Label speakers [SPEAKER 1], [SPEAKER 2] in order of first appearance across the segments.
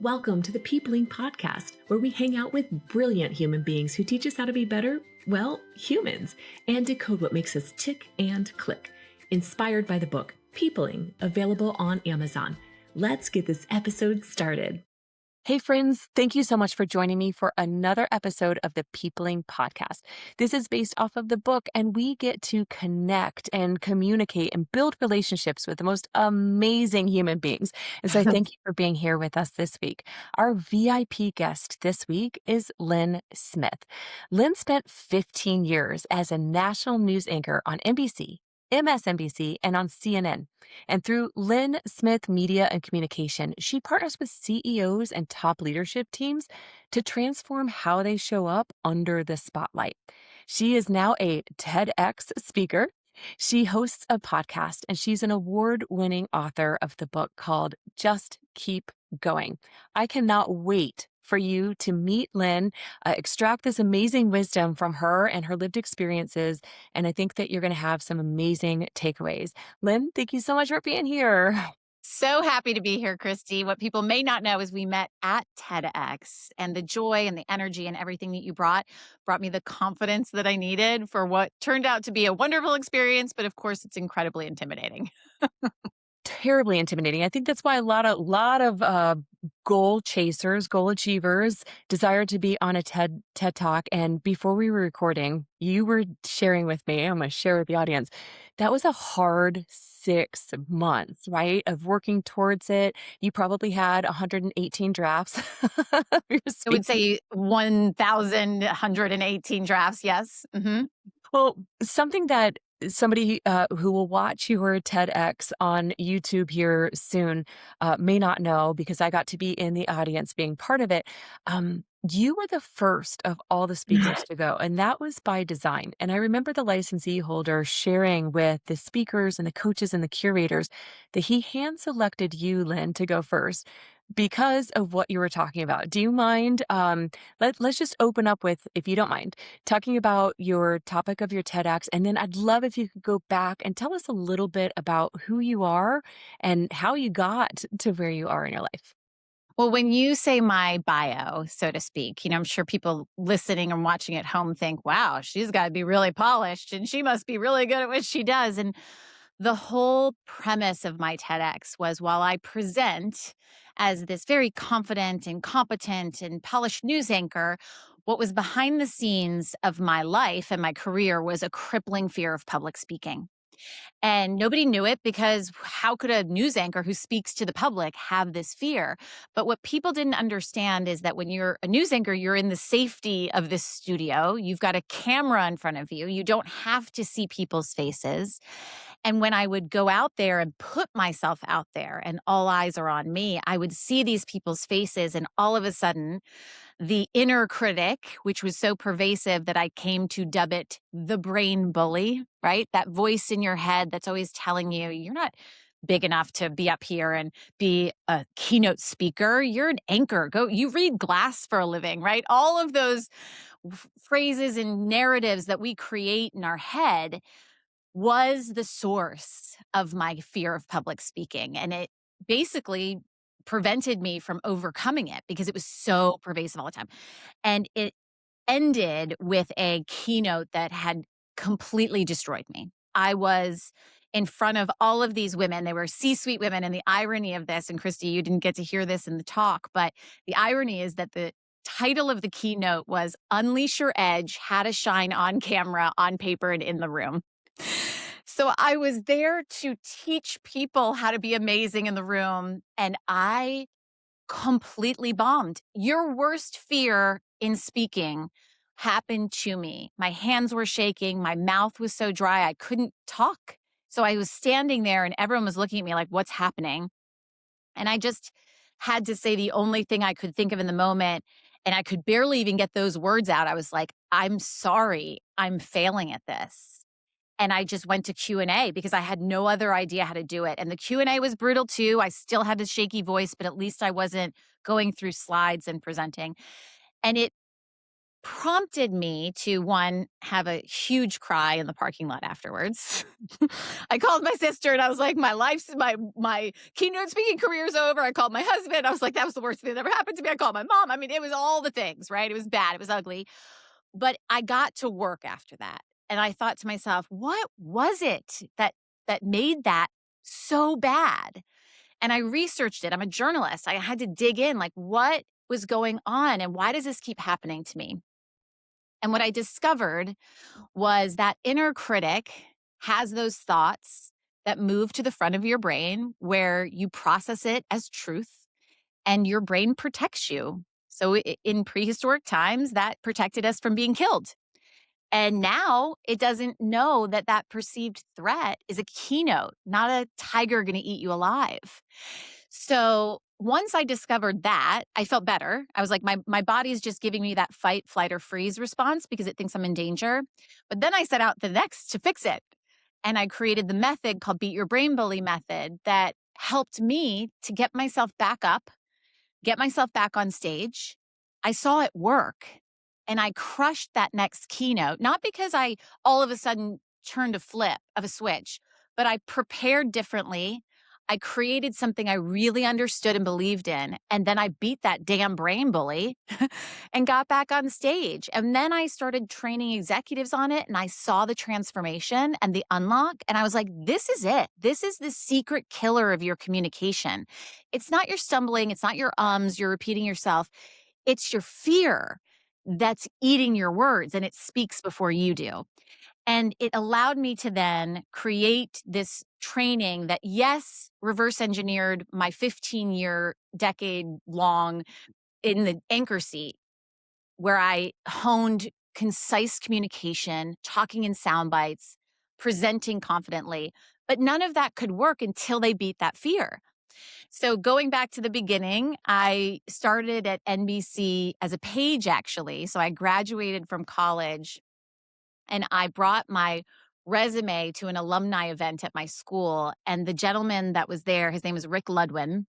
[SPEAKER 1] Welcome to the Peopling Podcast, where we hang out with brilliant human beings who teach us how to be better, well, humans, and decode what makes us tick and click. Inspired by the book Peopling, available on Amazon. Let's get this episode started. Hey friends, thank you so much for joining me for another episode of the Peopling Podcast. This is based off of the book, and we get to connect and communicate and build relationships with the most amazing human beings. And so I thank you for being here with us this week. Our VIP guest this week is Lynn Smith. Lynn spent 15 years as a national news anchor on NBC, MSNBC, and on CNN. And through Lynn Smith Media and Communication, she partners with CEOs and top leadership teams to transform how they show up under the spotlight. She is now a TEDx speaker. She hosts a podcast, and she's an award-winning author of the book called Just Keep Going. I cannot wait for you to meet Lynn, extract this amazing wisdom from her and her lived experiences. And I think that you're going to have some amazing takeaways. Lynn, thank you so much for being here.
[SPEAKER 2] So happy to be here, Kristi. What people may not know is we met at TEDx, and the joy and the energy and everything that you brought me the confidence that I needed for what turned out to be a wonderful experience. But of course, it's incredibly intimidating.
[SPEAKER 1] Terribly intimidating. I think that's why a lot of goal chasers, goal achievers desire to be on a TED Talk. And before we were recording, you were sharing with me, I'm going to share with the audience, that was a hard 6 months, right, of working towards it. You probably had 118 drafts.
[SPEAKER 2] I would say 1,118 drafts, yes. Mm-hmm.
[SPEAKER 1] Well, something that somebody who will watch your TEDx on YouTube here soon may not know, because I got to be in the audience being part of it. You were the first of all the speakers to go, and that was by design. And I remember the licensee holder sharing with the speakers and the coaches and the curators that he hand-selected you, Lynn, to go first because of what you were talking about. Do you mind? Let's just open up with, if you don't mind, talking about your topic of your TEDx. And then I'd love if you could go back and tell us a little bit about who you are and how you got to where you are in your life.
[SPEAKER 2] Well, when you say my bio, so to speak, I'm sure people listening and watching at home think, wow, she's got to be really polished and she must be really good at what she does. And the whole premise of my TEDx was, while I present as this very confident and competent and polished news anchor, what was behind the scenes of my life and my career was a crippling fear of public speaking. And nobody knew it, because how could a news anchor who speaks to the public have this fear? But what people didn't understand is that when you're a news anchor, you're in the safety of this studio. You've got a camera in front of you. You don't have to see people's faces. And when I would go out there and put myself out there and all eyes are on me, I would see these people's faces, and all of a sudden, the inner critic, which was so pervasive that I came to dub it the brain bully, right? That voice in your head that's always telling you, you're not big enough to be up here and be a keynote speaker. You're an anchor. You read glass for a living, right? All of those phrases and narratives that we create in our head was the source of my fear of public speaking. And it basically prevented me from overcoming it because it was so pervasive all the time. And it ended with a keynote that had completely destroyed me. I was in front of all of these women. They were C-suite women. And the irony of this, and Kristi, you didn't get to hear this in the talk, but the irony is that the title of the keynote was Unleash Your Edge, How to Shine on Camera, on Paper, and in the Room. So I was there to teach people how to be amazing in the room, and I completely bombed. Your worst fear in speaking happened to me. My hands were shaking. My mouth was so dry, I couldn't talk. So I was standing there and everyone was looking at me like, what's happening? And I just had to say the only thing I could think of in the moment. And I could barely even get those words out. I was like, I'm sorry, I'm failing at this. And I just went to Q&A because I had no other idea how to do it. And the Q&A was brutal too. I still had a shaky voice, but at least I wasn't going through slides and presenting. And it prompted me to, one, have a huge cry in the parking lot afterwards. I called my sister and I was like, my keynote speaking career is over. I called my husband. I was like, that was the worst thing that ever happened to me. I called my mom. I mean, it was all the things, right? It was bad. It was ugly. But I got to work after that. And I thought to myself, what was it that made that so bad? And I researched it. I'm a journalist. I had to dig in, like, what was going on and why does this keep happening to me? And what I discovered was that inner critic has those thoughts that move to the front of your brain where you process it as truth and your brain protects you. So in prehistoric times, that protected us from being killed. And now it doesn't know that that perceived threat is a keynote, not a tiger going to eat you alive. So once I discovered that, I felt better. I was like, my body is just giving me that fight, flight, or freeze response because it thinks I'm in danger. But then I set out the next to fix it. And I created the method called Beat Your Brain Bully method that helped me to get myself back up, get myself back on stage. I saw it work and I crushed that next keynote, not because I all of a sudden turned a flip of a switch, but I prepared differently. I created something I really understood and believed in. And then I beat that damn brain bully and got back on stage. And then I started training executives on it and I saw the transformation and the unlock. And I was like, this is it. This is the secret killer of your communication. It's not your stumbling. It's not your you're repeating yourself. It's your fear that's eating your words and it speaks before you do. And it allowed me to then create this training that, yes, reverse engineered my 15-year, decade-long in the anchor seat, where I honed concise communication, talking in sound bites, presenting confidently. But none of that could work until they beat that fear. So going back to the beginning, I started at NBC as a page, actually. So I graduated from college and I brought my resume to an alumni event at my school. And the gentleman that was there, his name was Rick Ludwin,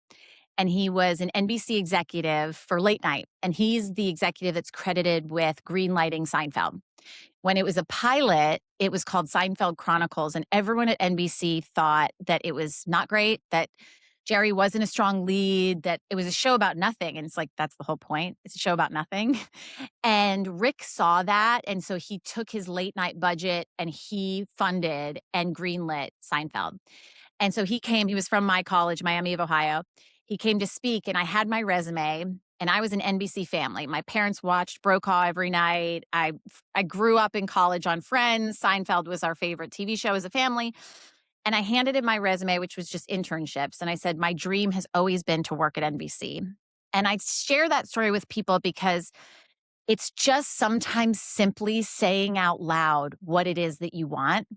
[SPEAKER 2] and he was an NBC executive for late night. And he's the executive that's credited with greenlighting Seinfeld. When it was a pilot, it was called Seinfeld Chronicles. And everyone at NBC thought that it was not great, that Jerry wasn't a strong lead, that it was a show about nothing. And it's like, that's the whole point. It's a show about nothing. And Rick saw that. And so he took his late night budget and he funded and greenlit Seinfeld. And so he was from my college, Miami of Ohio. He came to speak and I had my resume and I was an NBC family. My parents watched Brokaw every night. I grew up in college on Friends. Seinfeld was our favorite TV show as a family. And I handed in my resume, which was just internships. And I said, my dream has always been to work at NBC. And I share that story with people because it's just sometimes simply saying out loud what it is that you want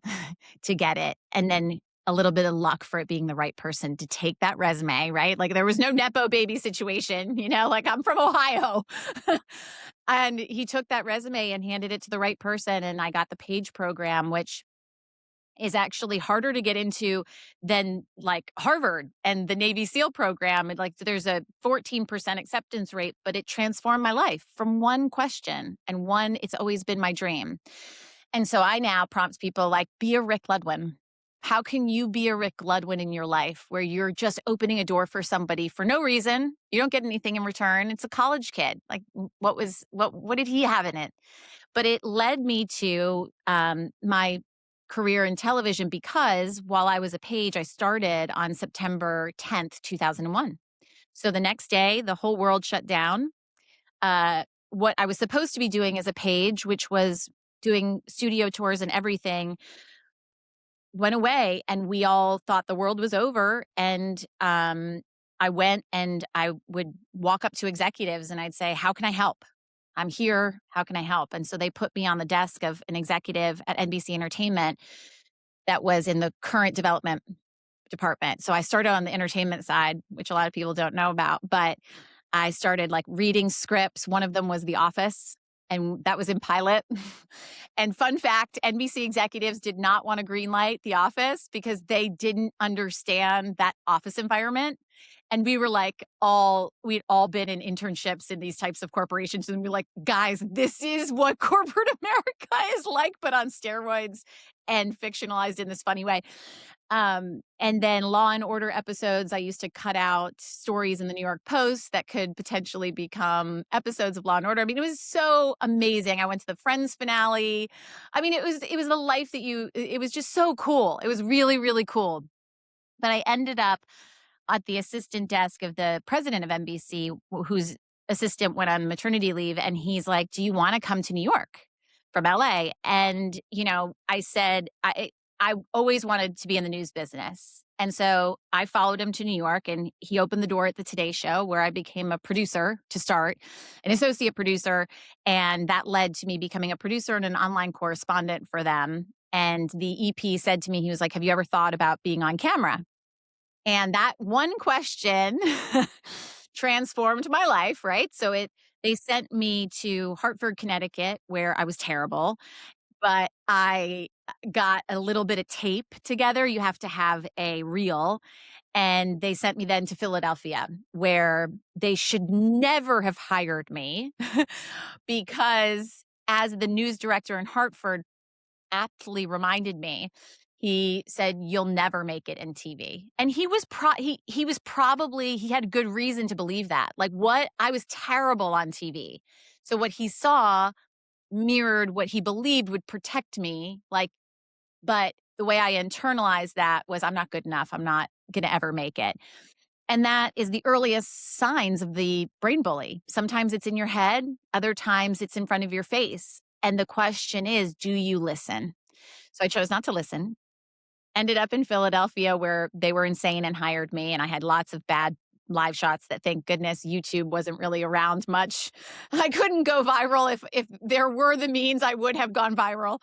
[SPEAKER 2] to get it. And then a little bit of luck for it being the right person to take that resume, right? Like there was no Nepo baby situation, like I'm from Ohio. And he took that resume and handed it to the right person. And I got the PAGE program, which is actually harder to get into than like Harvard and the Navy SEAL program. And like there's a 14% acceptance rate, but it transformed my life from one question and one, it's always been my dream. And so I now prompt people like, be a Rick Ludwin. How can you be a Rick Ludwin in your life where you're just opening a door for somebody for no reason? You don't get anything in return. It's a college kid. Like what did he have in it? But it led me to my career in television because while I was a page, I started on September 10th, 2001. So the next day, the whole world shut down. What I was supposed to be doing as a page, which was doing studio tours and everything, went away and we all thought the world was over. And I went and I would walk up to executives and I'd say, how can I help? I'm here. How can I help? And so they put me on the desk of an executive at NBC Entertainment that was in the current development department. So I started on the entertainment side, which a lot of people don't know about, but I started like reading scripts. One of them was The Office, and that was in pilot. And fun fact, NBC executives did not want to greenlight The Office because they didn't understand that office environment. And we'd all been in internships in these types of corporations. And we're like, guys, this is what corporate America is like, but on steroids and fictionalized in this funny way. And then Law and Order episodes, I used to cut out stories in the New York Post that could potentially become episodes of Law and Order. I mean, it was so amazing. I went to the Friends finale. I mean, it was the life that it was just so cool. It was really, really cool. But I ended up at the assistant desk of the president of NBC, whose assistant went on maternity leave. And he's like, do you want to come to New York from LA? And, I said, I always wanted to be in the news business. And so I followed him to New York, and he opened the door at the Today Show, where I became a producer to start, an associate producer. And that led to me becoming a producer and an online correspondent for them. And the EP said to me, he was like, have you ever thought about being on camera? And that one question transformed my life, right? So they sent me to Hartford, Connecticut, where I was terrible, but I got a little bit of tape together. You have to have a reel. And they sent me then to Philadelphia, where they should never have hired me because, as the news director in Hartford aptly reminded me, he said, you'll never make it in TV. And he was he had good reason to believe that. Like, I was terrible on TV. So what he saw mirrored what he believed would protect me. But the way I internalized that was, I'm not good enough. I'm not going to ever make it. And that is the earliest signs of the brain bully. Sometimes it's in your head. Other times it's in front of your face. And the question is, do you listen? So I chose not to listen. Ended up in Philadelphia, where they were insane and hired me. And I had lots of bad live shots that, thank goodness, YouTube wasn't really around much. I couldn't go viral. If there were the means, I would have gone viral.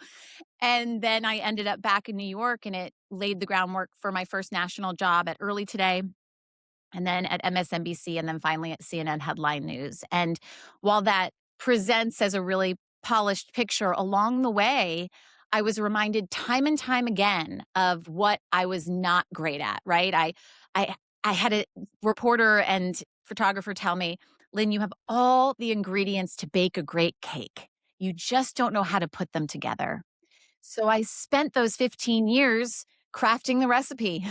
[SPEAKER 2] And then I ended up back in New York, and it laid the groundwork for my first national job at Early Today, and then at MSNBC, and then finally at CNN Headline News. And while that presents as a really polished picture, along the way, I was reminded time and time again of what I was not great at, right? I had a reporter and photographer tell me, Lynn, you have all the ingredients to bake a great cake. You just don't know how to put them together. So I spent those 15 years crafting the recipe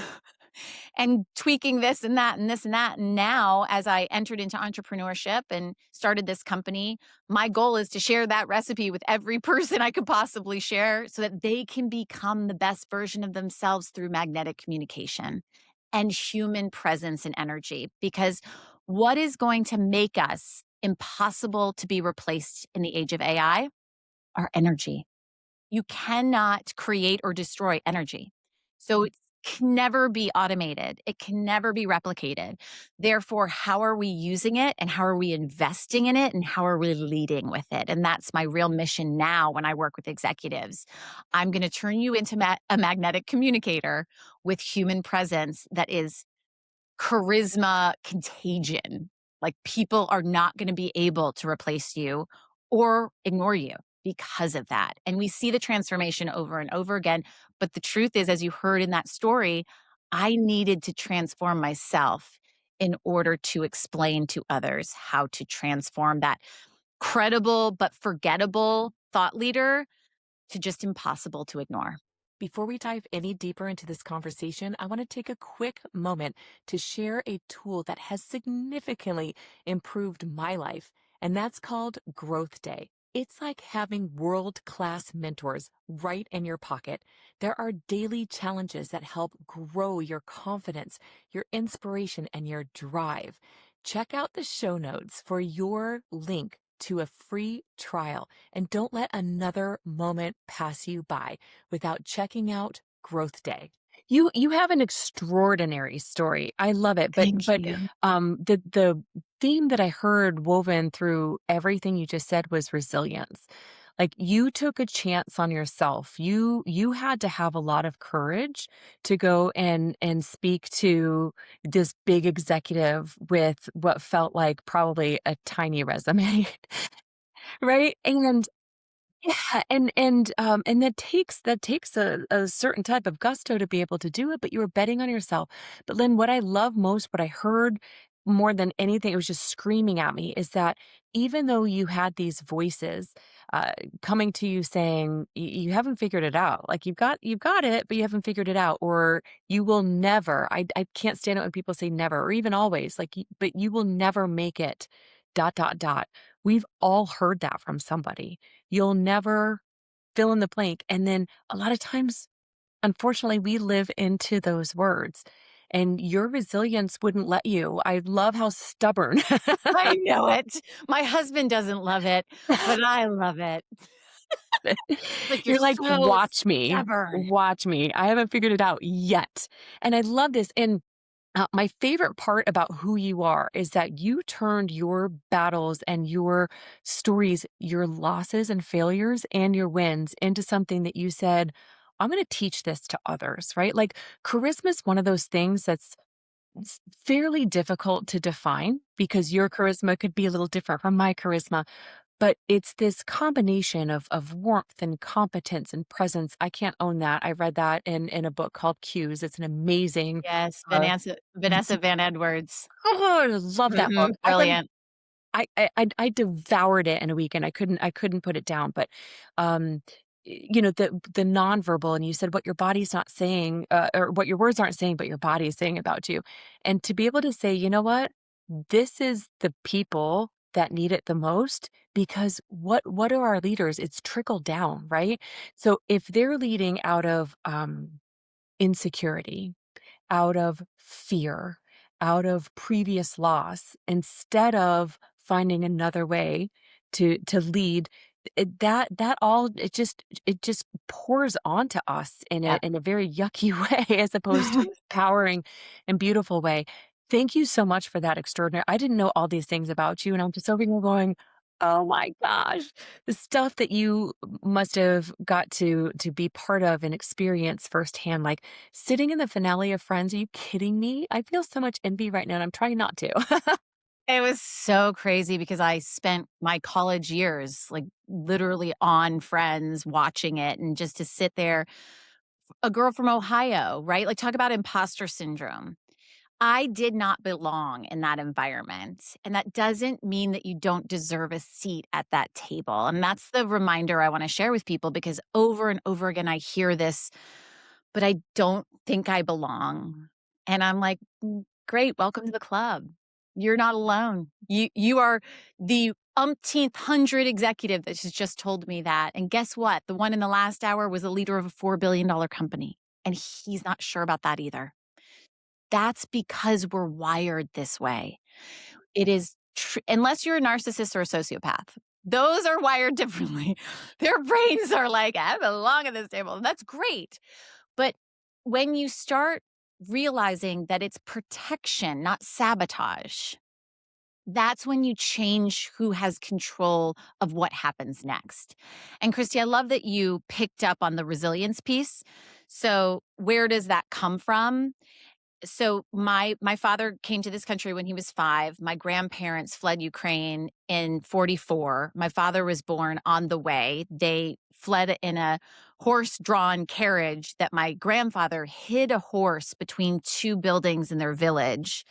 [SPEAKER 2] and tweaking this and that and this and that. And now, as I entered into entrepreneurship and started this company, my goal is to share that recipe with every person I could possibly share, so that they can become the best version of themselves through magnetic communication and human presence and energy. Because what is going to make us impossible to be replaced in the age of AI? Our energy. You cannot create or destroy energy. So it can never be automated. It can never be replicated. Therefore, how are we using it, and how are we investing in it, and how are we leading with it? And that's my real mission now when I work with executives. I'm going to turn you into a magnetic communicator with human presence that is charisma contagion. Like, people are not going to be able to replace you or ignore you because of that. And we see the transformation over and over again. But the truth is, as you heard in that story, I needed to transform myself in order to explain to others how to transform that credible but forgettable thought leader to just impossible to ignore.
[SPEAKER 1] Before we dive any deeper into this conversation, I want to take a quick moment to share a tool that has significantly improved my life, and that's called Growth Day. It's like having world-class mentors right in your pocket. There are daily challenges that help grow your confidence, your inspiration, and your drive. Check out the show notes for your link to a free trial, and don't let another moment pass you by without checking out Growth Day. You have an extraordinary story. I love it.
[SPEAKER 2] Thank
[SPEAKER 1] But
[SPEAKER 2] you.
[SPEAKER 1] the theme that I heard woven through everything you just said was resilience. Like, you took a chance on yourself. You had to have a lot of courage to go and speak to this big executive with what felt like probably a tiny resume. Right? And
[SPEAKER 3] Yeah, and that takes a certain type of gusto to be able to do it, but you were betting on yourself. But Lynn, what I love most, what I heard more than anything, it was just screaming at me, is that even though you had these voices uh, coming to you saying you haven't figured it out, like you've got it, but you haven't figured it out, or you will never. I can't stand it when people say never, or even always, like, but you will never make it. Dot dot dot. We've all heard that from somebody. You'll never fill in the blank. And then a lot of times, unfortunately, we live into those words and your resilience wouldn't let you. I love how stubborn.
[SPEAKER 2] I know it. My husband doesn't love it, but I love it. Like, "You're
[SPEAKER 3] You're like,
[SPEAKER 2] so
[SPEAKER 3] watch me,
[SPEAKER 2] stubborn."
[SPEAKER 3] watch me. I haven't figured it out yet. And I love this. And my favorite part about who you are is that you turned your battles and your stories, your losses and failures and your wins into something that you said, I'm going to teach this to others, right? Like charisma is one of those things that's fairly difficult to define because your charisma could be a little different from my charisma, but it's this combination of warmth and competence and presence. I can't own that. I read that in a book called Cues. It's an amazing
[SPEAKER 2] Yes,
[SPEAKER 3] uh,
[SPEAKER 2] Vanessa Van Edwards.
[SPEAKER 3] oh, I love that book.
[SPEAKER 2] Mhm,
[SPEAKER 3] I read
[SPEAKER 2] brilliant.
[SPEAKER 3] I devoured it in a weekend. I couldn't put it down, but, um, the nonverbal and you said what your body's not saying, or what your words aren't saying, but your body is saying about you. And to be able to say, "You know what? This is the people that need it the most," because what are our leaders? It's trickle down, right? So if they're leading out of, insecurity, out of fear, out of previous loss, instead of finding another way to lead, that all it just pours onto us
[SPEAKER 2] Yep.
[SPEAKER 3] in a very yucky way as opposed to an empowering and beautiful way. Thank you so much for that extraordinary. I didn't know all these things about you, and I'm just over here going, "Oh my gosh." The stuff that you must have got to be part of and experience firsthand, like sitting in the finale of Friends, are you kidding me? I feel so much envy right now, and I'm trying not to.
[SPEAKER 2] It was so crazy because I spent my college years, like, literally on Friends watching it, and just to sit there, a girl from Ohio, right? Like, talk about imposter syndrome. I did not belong in that environment, and that doesn't mean that you don't deserve a seat at that table, and that's the reminder I wanna share with people because over and over again, I hear this, "But I don't think I belong." And I'm like, great, welcome to the club. You're not alone. You are the umpteenth hundred executive that has just told me that, and guess what? The one in the last hour was a leader of a $4 billion company, and he's not sure about that either. That's because we're wired this way. It is unless you're a narcissist or a sociopath. Those are wired differently. Their brains are like, "I belong at this table." And that's great. But when you start realizing that it's protection, not sabotage, that's when you change who has control of what happens next. And Kristi, I love that you picked up on the resilience piece. So, where does that come from? So my father came to this country when he was 5. My grandparents fled Ukraine in 44. My father was born on the way. They fled in a horse-drawn carriage that my grandfather hid a horse between 2 buildings in their village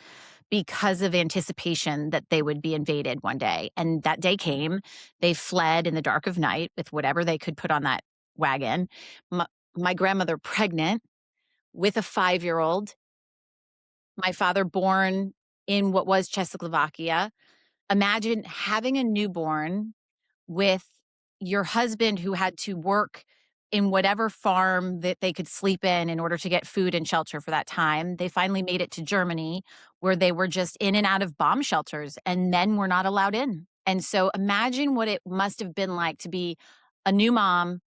[SPEAKER 2] because of anticipation that they would be invaded one day. And that day came. They fled in the dark of night with whatever they could put on that wagon. My, my grandmother pregnant with a 5-year-old, my father born in what was Czechoslovakia. Imagine having a newborn with your husband who had to work in whatever farm that they could sleep in order to get food and shelter for that time. They finally made it to Germany where they were just in and out of bomb shelters and men were not allowed in. And so imagine what it must have been like to be a new mom,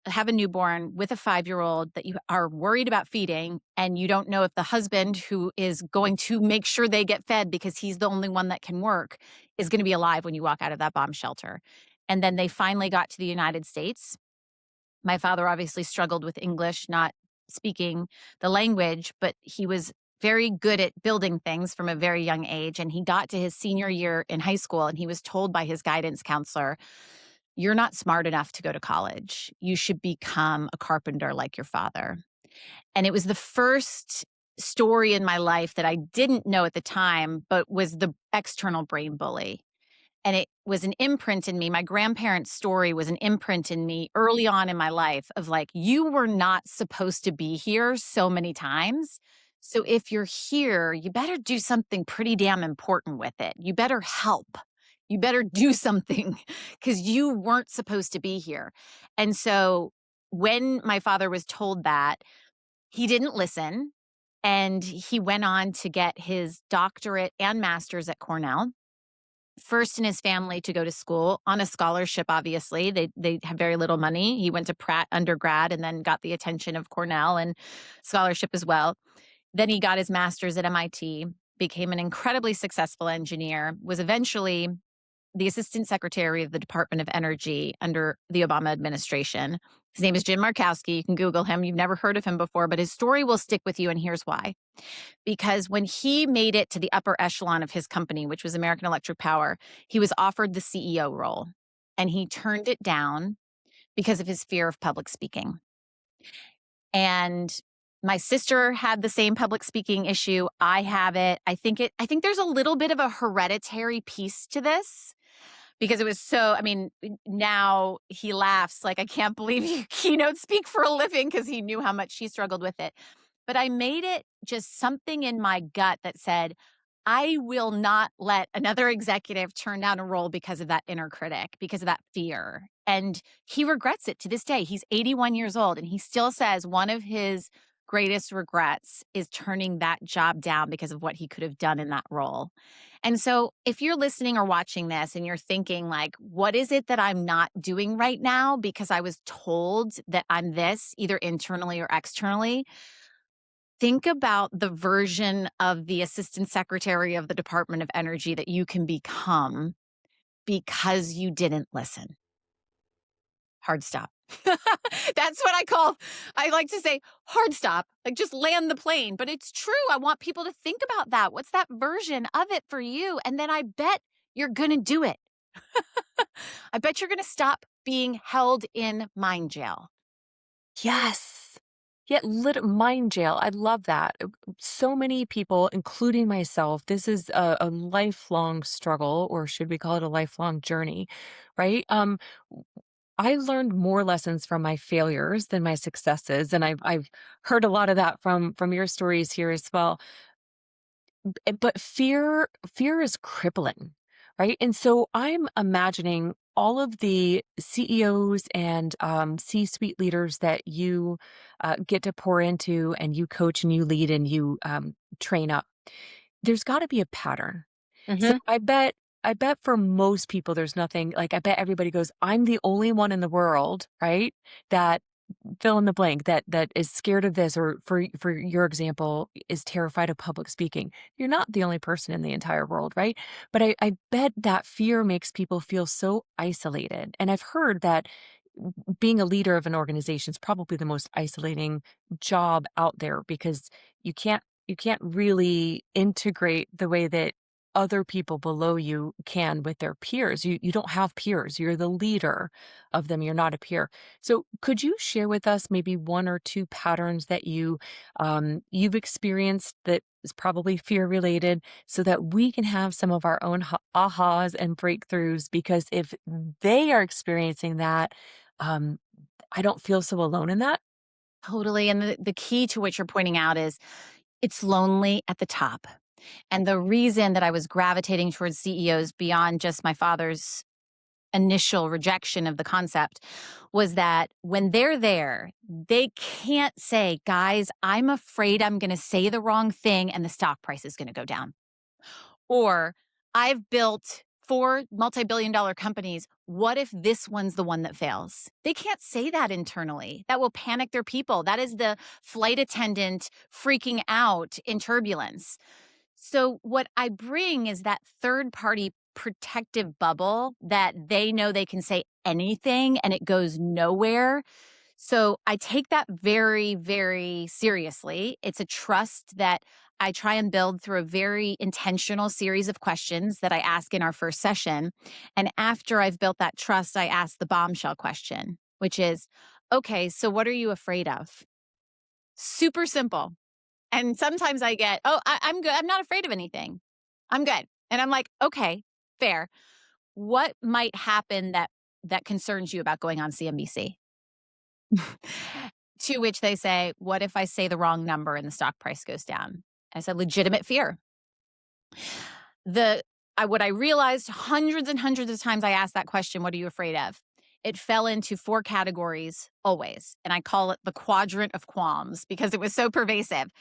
[SPEAKER 2] have a newborn with a 5-year-old that you are worried about feeding, and you don't know if the husband who is going to make sure they get fed because he's the only one that can work is going to be alive when you walk out of that bomb shelter. And then they finally got to the United States. My father obviously struggled with English, not speaking the language, but he was very good at building things from a very young age. And he got to his senior year in high school and he was told by his guidance counselor, you're not smart enough to go to college. You should become a carpenter like your father. And it was the first story in my life that I didn't know at the time, but was the external brain bully. And it was an imprint in me. My grandparents' story was an imprint in me early on in my life of like, you were not supposed to be here so many times. So if you're here, you better do something pretty damn important with it. You better help. You better do something because you weren't supposed to be here. And so when my father was told that, he didn't listen. And he went on to get his doctorate and master's at Cornell. First in his family to go to school on a scholarship, obviously. They have very little money. He went to Pratt undergrad and then got the attention of Cornell and scholarship as well. Then he got his master's at MIT, became an incredibly successful engineer, was eventually the assistant secretary of the Department of Energy under the Obama administration. His name is Jim Markowski. You can Google him. You've never heard of him before, but his story will stick with you, and here's why. Because when he made it to the upper echelon of his company, which was American Electric Power, he was offered the CEO role, and he turned it down because of his fear of public speaking. And my sister had the same public speaking issue. I have it. I think there's a little bit of a hereditary piece to this. Because it was so, I mean, now he laughs like, I can't believe you keynote speak for a living, because he knew how much she struggled with it. But I made it just something in my gut that said, I will not let another executive turn down a role because of that inner critic, because of that fear. And he regrets it to this day. He's 81 years old, and he still says one of his greatest regrets is turning that job down because of what he could have done in that role. And so if you're listening or watching this and you're thinking like, what is it that I'm not doing right now because I was told that I'm this, either internally or externally, think about the version of the assistant secretary of the Department of Energy that you can become because you didn't listen. Hard stop. That's what I like to say, hard stop, like just land the plane. But it's true. I want people to think about that. What's that version of it for you? And then I bet you're going to do it. I bet you're going to stop being held in mind jail.
[SPEAKER 3] Yes. Yeah, mind jail. I love that. So many people, including myself, this is a lifelong struggle, or should we call it a lifelong journey, right? I learned more lessons from my failures than my successes, and I've heard a lot of that from your stories here as well. But fear is crippling, right? And so I'm imagining all of the CEOs and C-suite leaders that you get to pour into, and you coach and you lead and you train up. There's got to be a pattern. So I bet for most people, there's nothing like, I bet everybody goes, I'm the only one in the world, right? That fill in the blank, that is scared of this, or for your example, is terrified of public speaking. You're not the only person in the entire world, right? But I bet that fear makes people feel so isolated. And I've heard that being a leader of an organization is probably the most isolating job out there, because you can't really integrate the way that other people below you can with their peers. You don't have peers. You're the leader of them. You're not a peer. So could you share with us maybe one or two patterns that you've experienced that is probably fear related, so that we can have some of our own ahas and breakthroughs? Because if they are experiencing that, I don't feel so alone in that.
[SPEAKER 2] Totally. And the key to what you're pointing out is it's lonely at the top. And the reason that I was gravitating towards CEOs beyond just my father's initial rejection of the concept was that when they're there, they can't say, guys, I'm afraid I'm going to say the wrong thing and the stock price is going to go down. Or I've built 4 multi-billion-dollar companies. What if this one's the one that fails? They can't say that internally. That will panic their people. That is the flight attendant freaking out in turbulence. So what I bring is that third-party protective bubble that they know they can say anything and it goes nowhere. So I take that very, very seriously. It's a trust that I try and build through a very intentional series of questions that I ask in our first session. And after I've built that trust, I ask the bombshell question, which is, okay, so what are you afraid of? Super simple. And sometimes I get, oh, I'm good. I'm not afraid of anything. I'm good. And I'm like, okay, fair. What might happen that concerns you about going on CNBC? To which they say, what if I say the wrong number and the stock price goes down? I said, legitimate fear. What I realized hundreds and hundreds of times I asked that question, what are you afraid of? It fell into 4 categories always. And I call it the quadrant of qualms because it was so pervasive.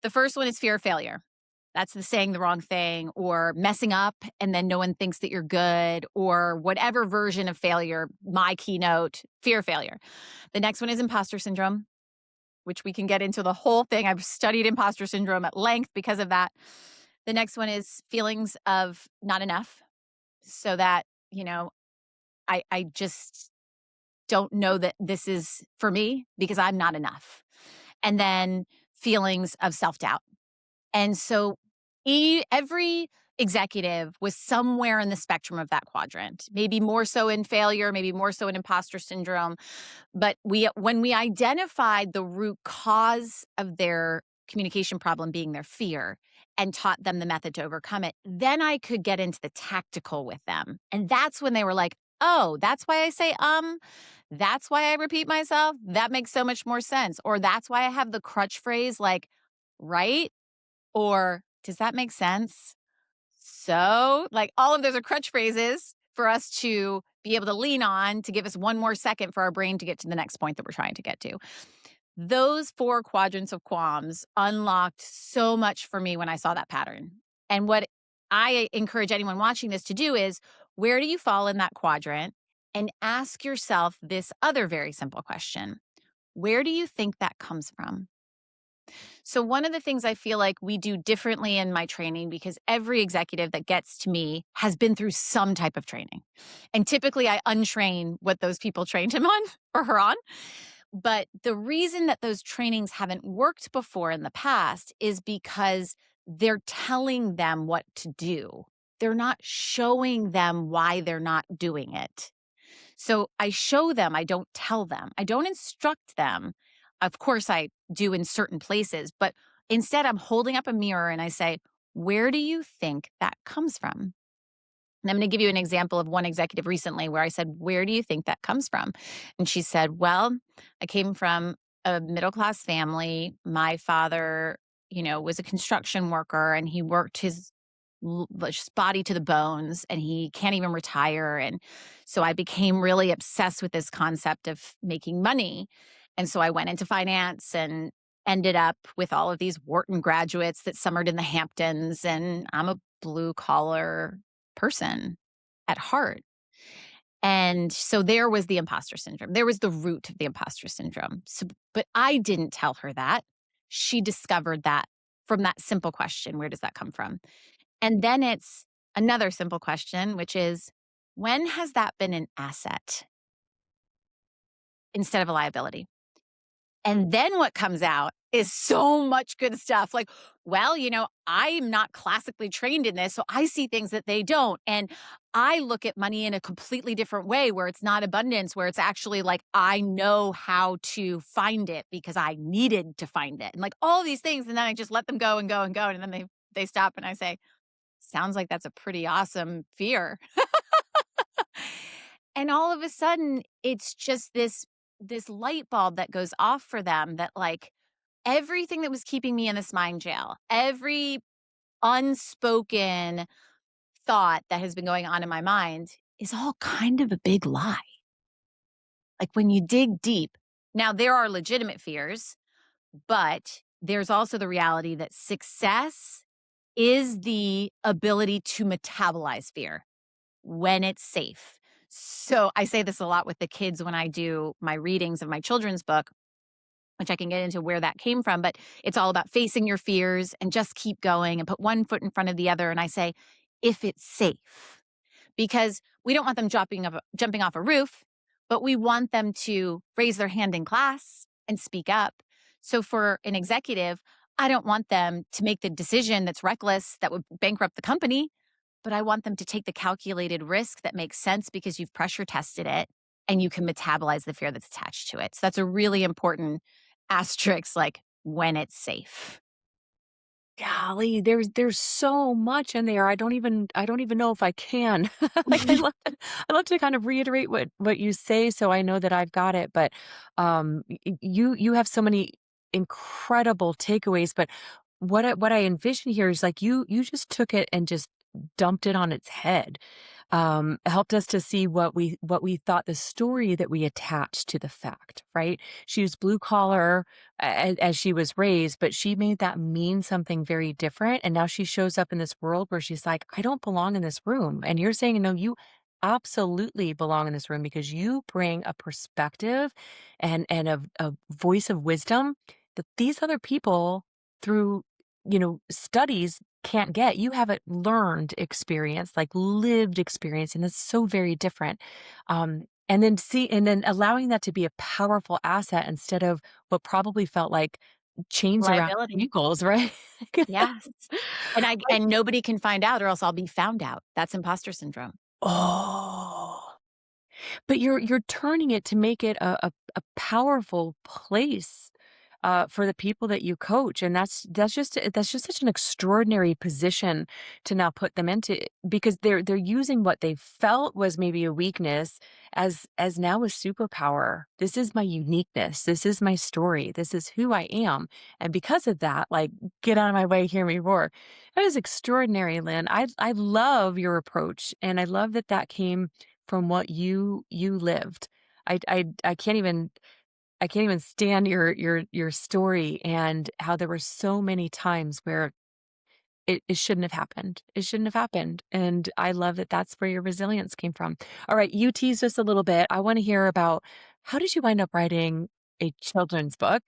[SPEAKER 2] The first one is fear of failure. That's the saying the wrong thing or messing up and then no one thinks that you're good or whatever version of failure, my keynote, fear of failure. The next one is imposter syndrome, which we can get into the whole thing. I've studied imposter syndrome at length because of that. The next one is feelings of not enough. So that, I just don't know that this is for me because I'm not enough. And then feelings of self-doubt. And so every executive was somewhere in the spectrum of that quadrant, maybe more so in failure, maybe more so in imposter syndrome. But when we identified the root cause of their communication problem being their fear and taught them the method to overcome it, then I could get into the tactical with them. And that's when they were like, oh, that's why I say, that's why I repeat myself. That makes so much more sense. Or that's why I have the crutch phrase like, right? Or does that make sense? So like all of those are crutch phrases for us to be able to lean on to give us one more second for our brain to get to the next point that we're trying to get to. Those 4 quadrants of qualms unlocked so much for me when I saw that pattern. And what I encourage anyone watching this to do is, where do you fall in that quadrant? And ask yourself this other very simple question. Where do you think that comes from? So one of the things I feel like we do differently in my training, because every executive that gets to me has been through some type of training. And typically I untrain what those people trained him on or her on. But the reason that those trainings haven't worked before in the past is because they're telling them what to do. They're not showing them why they're not doing it. So I show them, I don't tell them. I don't instruct them. Of course, I do in certain places, but instead I'm holding up a mirror and I say, where do you think that comes from? And I'm going to give you an example of one executive recently where I said, where do you think that comes from? And she said, well, I came from a middle-class family. My father, was a construction worker and he worked his just body to the bones and he can't even retire. And so I became really obsessed with this concept of making money. And so I went into finance and ended up with all of these Wharton graduates that summered in the Hamptons. And I'm a blue collar person at heart. And so there was the imposter syndrome. There was the root of the imposter syndrome. So, but I didn't tell her that. She discovered that from that simple question, where does that come from? And then it's another simple question, which is, when has that been an asset instead of a liability? And then what comes out is so much good stuff. Like, well, I'm not classically trained in this, so I see things that they don't. And I look at money in a completely different way where it's not abundance, where it's actually like, I know how to find it because I needed to find it. And like all these things. And then I just let them go and go and go. And then they stop and I say, sounds like that's a pretty awesome fear. And all of a sudden, it's just this light bulb that goes off for them that like everything that was keeping me in this mind jail, every unspoken thought that has been going on in my mind is all kind of a big lie. Like when you dig deep. Now, there are legitimate fears, but there's also the reality that success is the ability to metabolize fear when it's safe. So I say this a lot with the kids when I do my readings of my children's book, which I can get into where that came from, but it's all about facing your fears and just keep going and put one foot in front of the other. And I say, if it's safe, because we don't want them jumping off a roof, but we want them to raise their hand in class and speak up. So for an executive, I don't want them to make the decision that's reckless, that would bankrupt the company, but I want them to take the calculated risk that makes sense because you've pressure tested it and you can metabolize the fear that's attached to it. So that's a really important asterisk, like when it's safe.
[SPEAKER 3] Golly, there's so much in there. I don't even know if I can. Like I love to kind of reiterate what you say so I know that I've got it. But you have so many incredible takeaways. But what I envision here is like you just took it and just dumped it on its head. Helped us to see what we thought, the story that we attached to the fact, right? She was blue collar as she was raised, but she made that mean something very different. And now she shows up in this world where she's like, I don't belong in this room. And you're saying, no, you absolutely belong in this room because you bring a perspective and a voice of wisdom that these other people through, studies can't get. You have a learned experience, like lived experience, and it's so very different. And then allowing that to be a powerful asset instead of what probably felt like chains around
[SPEAKER 2] Liability.
[SPEAKER 3] ankles, right?
[SPEAKER 2] Yes. And nobody can find out or else I'll be found out. That's imposter syndrome.
[SPEAKER 3] Oh, but you're turning it to make it a powerful place for the people that you coach, and that's just such an extraordinary position to now put them into because they're using what they felt was maybe a weakness as now a superpower. This is my uniqueness. This is my story. This is who I am, and because of that, like get out of my way, hear me roar. That is extraordinary, Lynn. I love your approach, and I love that came from what you lived. I can't even stand your story and how there were so many times where it shouldn't have happened. It shouldn't have happened. And I love that that's where your resilience came from. All right, you teased us a little bit. I want to hear about how did you wind up writing a children's book?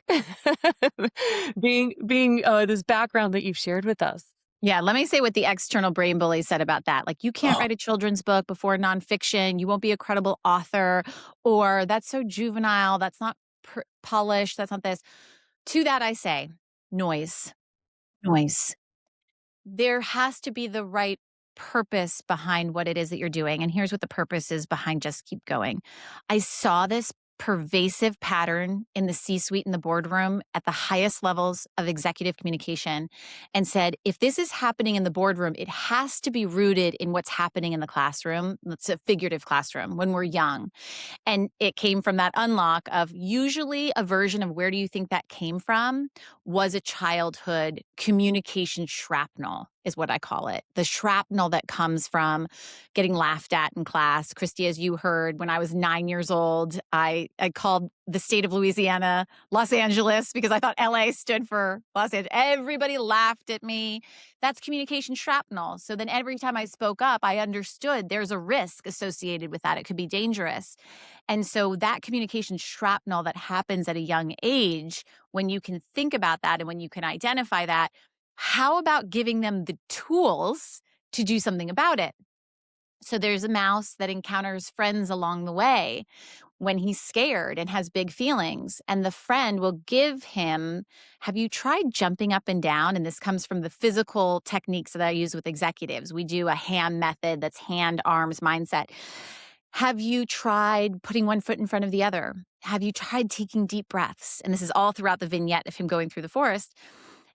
[SPEAKER 3] Being this background that you've shared with us.
[SPEAKER 2] Yeah, let me say what the external brain bully said about that. Like, you can't write a children's book before nonfiction. You won't be a credible author, or that's so juvenile. That's not polished. That's not this. To that, I say, noise, noise. There has to be the right purpose behind what it is that you're doing. And here's what the purpose is behind Just Keep Going. I saw this pervasive pattern in the C-suite in the boardroom at the highest levels of executive communication and said, if this is happening in the boardroom, it has to be rooted in what's happening in the classroom. It's a figurative classroom when we're young. And it came from that unlock of usually a version of where do you think that came from was a childhood communication shrapnel is what I call it. The shrapnel that comes from getting laughed at in class. Kristi, as you heard, when I was 9 years old, I called the state of Louisiana, Los Angeles, because I thought LA stood for Los Angeles. Everybody laughed at me. That's communication shrapnel. So then every time I spoke up, I understood there's a risk associated with that. It could be dangerous. And so that communication shrapnel that happens at a young age, when you can think about that and when you can identify that, how about giving them the tools to do something about it? So there's a mouse that encounters friends along the way when he's scared and has big feelings. And the friend will give him, have you tried jumping up and down? And this comes from the physical techniques that I use with executives. We do a HAM method that's hand, arms, mindset. Have you tried putting one foot in front of the other? Have you tried taking deep breaths? And this is all throughout the vignette of him going through the forest.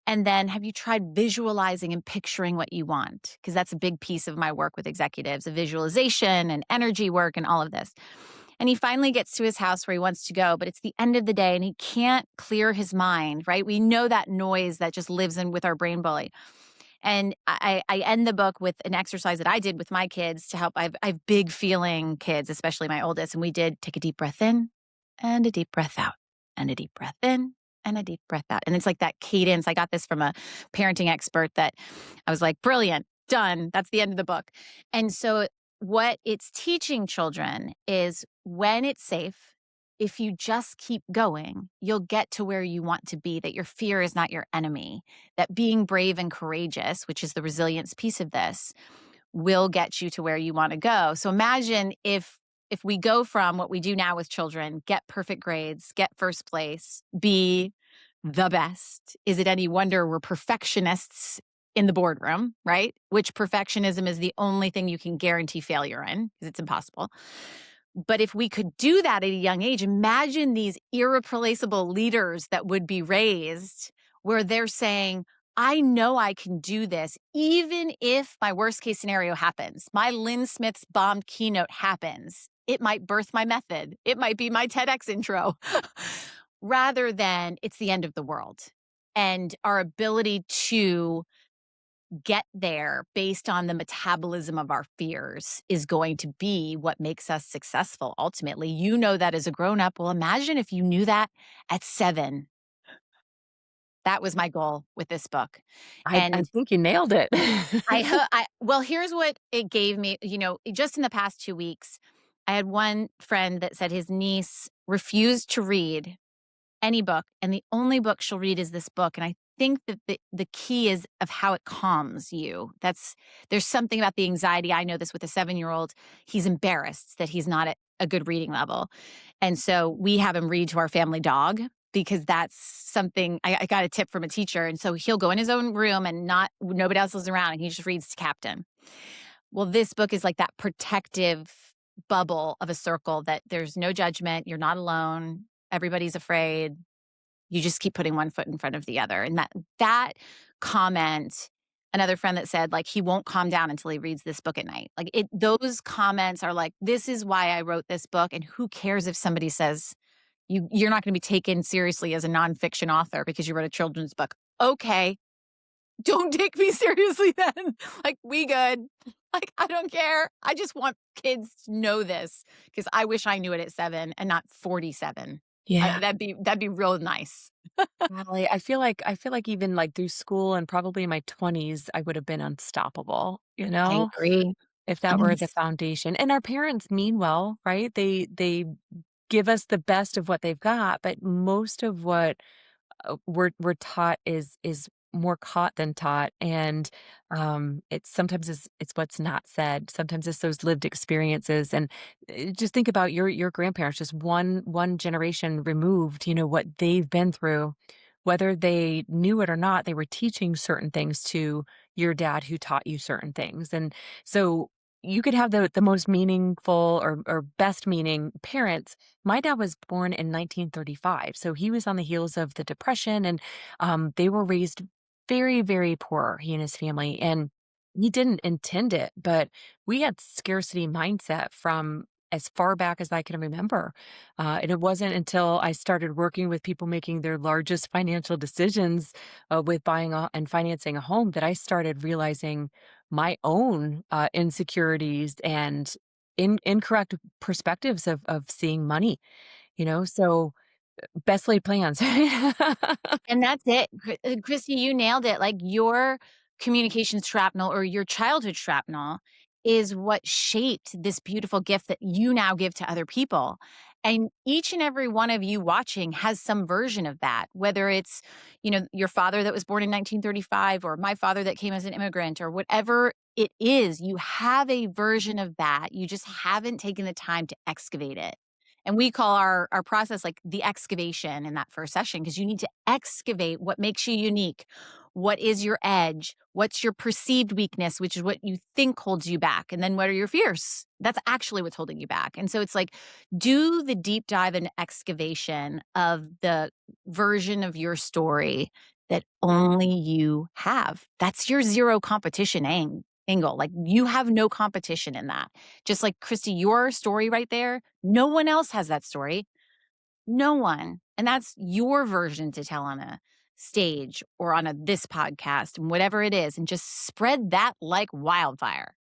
[SPEAKER 2] And then have you tried visualizing and picturing what you want? Because that's a big piece of my work with executives, of visualization and energy work and all of this. And he finally gets to his house where he wants to go, but it's the end of the day and he can't clear his mind, right? We know that noise that just lives in with our brain bully. And I end the book with an exercise that I did with my kids to help. I have big feeling kids, especially my oldest. And we did take a deep breath in and a deep breath out and a deep breath in and a deep breath out. And it's like that cadence. I got this from a parenting expert that I was like, brilliant, done. That's the end of the book. And so what it's teaching children is when it's safe, if you just keep going, you'll get to where you want to be, that your fear is not your enemy, that being brave and courageous, which is the resilience piece of this, will get you to where you want to go. So imagine if we go from what we do now with children, get perfect grades, get first place, be the best. Is it any wonder we're perfectionists in the boardroom, right? Which perfectionism is the only thing you can guarantee failure in because it's impossible. But if we could do that at a young age, imagine these irreplaceable leaders that would be raised where they're saying, I know I can do this, even if my worst case scenario happens. My Lynn Smith's bombed keynote happens. It might birth my method. It might be my TEDx intro, rather than it's the end of the world. And our ability to get there based on the metabolism of our fears is going to be what makes us successful ultimately. You know that as a grown up. Well, imagine if you knew that at 7. That was my goal with this book.
[SPEAKER 3] I
[SPEAKER 2] And
[SPEAKER 3] think you nailed it.
[SPEAKER 2] well, here's what it gave me. Just in the past 2 weeks, I had one friend that said his niece refused to read any book, and the only book she'll read is this book. And I think that the key is of how it calms you. There's something about the anxiety. I know this with a 7-year-old. He's embarrassed that he's not at a good reading level. And so we have him read to our family dog because that's something I got a tip from a teacher. And so he'll go in his own room and nobody else is around and he just reads to Captain. Well, this book is like that protective bubble of a circle that there's no judgment. You're not alone. Everybody's afraid. You just keep putting one foot in front of the other. And that comment, another friend that said, like, he won't calm down until he reads this book at night. Like, those comments are like, this is why I wrote this book. And who cares if somebody says you're not going to be taken seriously as a nonfiction author because you wrote a children's book. Okay, don't take me seriously then. Like, we good. Like, I don't care. I just want kids to know this because I wish I knew it at 7 and not 47.
[SPEAKER 3] Yeah.
[SPEAKER 2] That'd be real nice.
[SPEAKER 3] Golly, I feel like even like through school and probably in my 20s, I would have been unstoppable,
[SPEAKER 2] I agree.
[SPEAKER 3] if that were the foundation. And our parents mean well, right? They give us the best of what they've got, but most of what we're taught is more caught than taught, and it's sometimes it's what's not said. Sometimes it's those lived experiences, and just think about your grandparents, just one generation removed. What they've been through, whether they knew it or not, they were teaching certain things to your dad who taught you certain things, and so. You could have the most meaningful or best meaning parents. My dad was born in 1935, so he was on the heels of the Depression, and they were raised very, very poor, he and his family, and he didn't intend it, but we had scarcity mindset from as far back as I can remember. And it wasn't until I started working with people making their largest financial decisions with and financing a home that I started realizing my own insecurities and incorrect perspectives of seeing money, so best laid plans.
[SPEAKER 2] And that's it. Kristi, you nailed it. Like, your communication shrapnel or your childhood shrapnel is what shaped this beautiful gift that you now give to other people. And each and every one of you watching has some version of that, whether it's, your father that was born in 1935 or my father that came as an immigrant or whatever it is, you have a version of that. You just haven't taken the time to excavate it. And we call our process like the excavation in that first session, because you need to excavate what makes you unique. What is your edge? What's your perceived weakness, which is what you think holds you back? And then what are your fears? That's actually what's holding you back. And so it's like, do the deep dive and excavation of the version of your story that only you have. That's your zero competition angle. Like, you have no competition in that. Just like, Kristi, your story right there, no one else has that story. No one. And that's your version to tell on a stage or on this podcast and whatever it is, and just spread that like wildfire.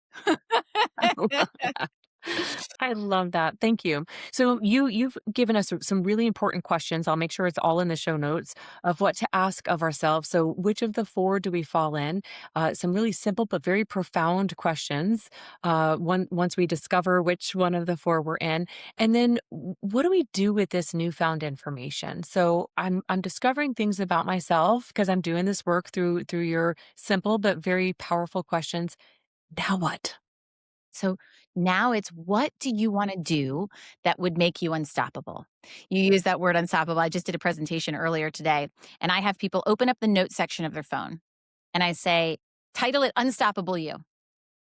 [SPEAKER 3] I love that. Thank you. So you've given us some really important questions. I'll make sure it's all in the show notes of what to ask of ourselves. So which of the 4 do we fall in? Some really simple but very profound questions. Once we discover which one of the 4 we're in, and then what do we do with this newfound information? So I'm discovering things about myself because I'm doing this work through your simple but very powerful questions. Now what?
[SPEAKER 2] So Now it's, what do you want to do that would make you unstoppable? You use that word unstoppable. I just did a presentation earlier today, and I have people open up the notes section of their phone, and I say, title it Unstoppable You.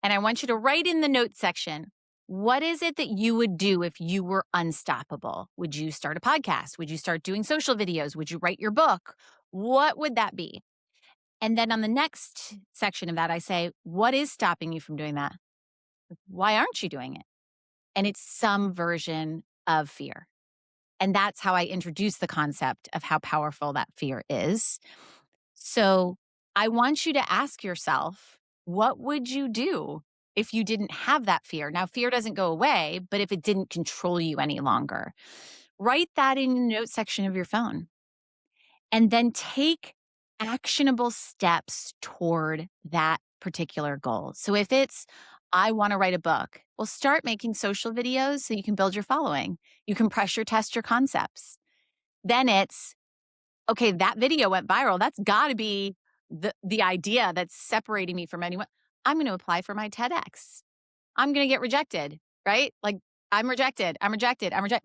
[SPEAKER 2] And I want you to write in the notes section, what is it that you would do if you were unstoppable? Would you start a podcast? Would you start doing social videos? Would you write your book? What would that be? And then on the next section of that, I say, what is stopping you from doing that? Why aren't you doing it? And it's some version of fear. And that's how I introduce the concept of how powerful that fear is. So I want you to ask yourself, what would you do if you didn't have that fear? Now, fear doesn't go away, but if it didn't control you any longer, write that in the notes section of your phone. And then take actionable steps toward that particular goal. So if it's, I want to write a book, well, start making social videos so you can build your following. You can pressure test your concepts. Then it's, okay, that video went viral. That's got to be the idea that's separating me from anyone. I'm going to apply for my TEDx. I'm going to get rejected, right? Like, I'm rejected,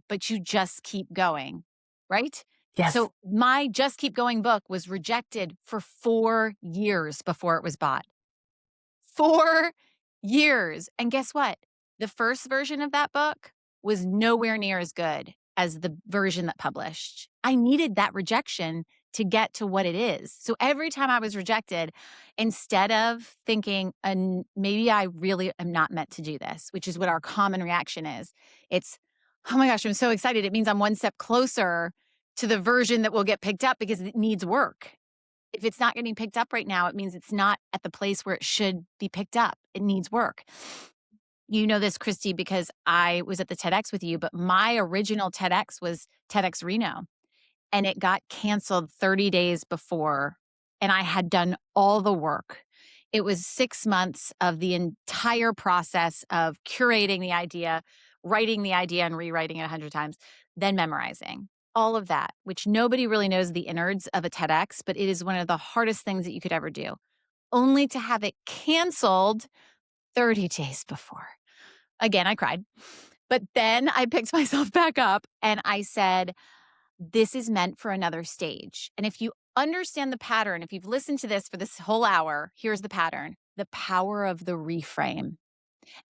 [SPEAKER 2] but you just keep going, right?
[SPEAKER 3] Yes.
[SPEAKER 2] So my Just Keep Going book was rejected for 4 years before it was bought. 4 years. And guess what? The first version of that book was nowhere near as good as the version that published. I needed that rejection to get to what it is. So every time I was rejected, instead of thinking, maybe I really am not meant to do this, which is what our common reaction is, it's, oh my gosh, I'm so excited. It means I'm one step closer to the version that will get picked up because it needs work. If it's not getting picked up right now, it means it's not at the place where it should be picked up. It needs work. You know this, Kristi, because I was at the TEDx with you, but my original TEDx was TEDx Reno, and it got canceled 30 days before, and I had done all the work. It was 6 months of the entire process of curating the idea, writing the idea and rewriting it 100 times, then memorizing. All of that, which nobody really knows the innards of a TEDx, but it is one of the hardest things that you could ever do, only to have it canceled 30 days before. Again, I cried. But then I picked myself back up and I said, this is meant for another stage. And if you understand the pattern, if you've listened to this for this whole hour, here's the pattern: the power of the reframe.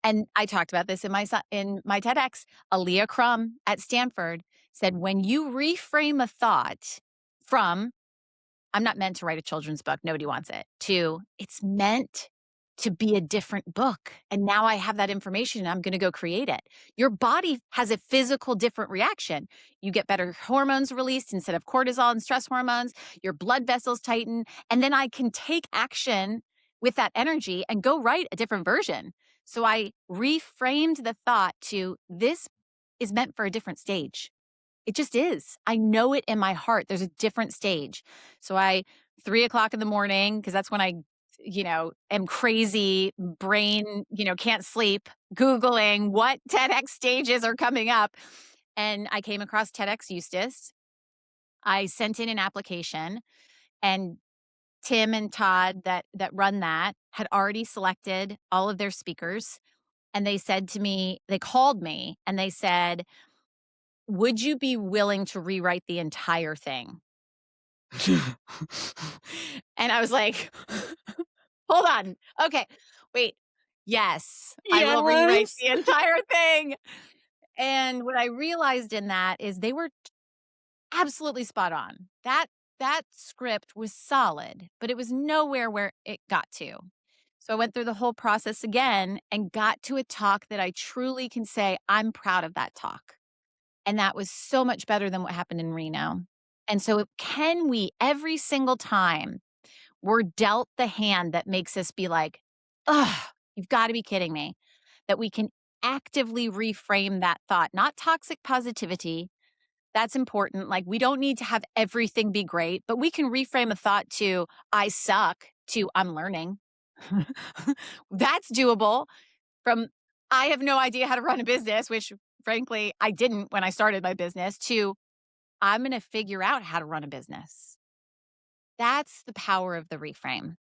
[SPEAKER 2] And I talked about this in my TEDx. Aaliyah Crum at Stanford said, when you reframe a thought from, I'm not meant to write a children's book, nobody wants it, to, it's meant to be a different book. And now I have that information and I'm going to go create it. Your body has a physical different reaction. You get better hormones released instead of cortisol and stress hormones. Your blood vessels tighten. And then I can take action with that energy and go write a different version. So I reframed the thought to, this is meant for a different stage. It just is. I know it in my heart. There's a different stage. So 3 o'clock in the morning, because that's when I, am crazy, brain, can't sleep, Googling what TEDx stages are coming up. And I came across TEDx Eustis. I sent in an application, and Tim and Todd that run that had already selected all of their speakers. And they said to me, they called me and they said, would you be willing to rewrite the entire thing? And I was like, hold on. Okay, wait. Yes, I will rewrite the entire thing. And what I realized in that is they were absolutely spot on. That script was solid, but it was nowhere where it got to. So I went through the whole process again and got to a talk that I truly can say I'm proud of that talk. And that was so much better than what happened in Reno. And so can we, every single time we're dealt the hand that makes us be like, ugh, you've got to be kidding me, that we can actively reframe that thought, not toxic positivity. That's important. Like, we don't need to have everything be great, but we can reframe a thought to, I suck, to, I'm learning. That's doable. From, I have no idea how to run a business, which frankly, I didn't when I started my business, to, I'm going to figure out how to run a business. That's the power of the reframe.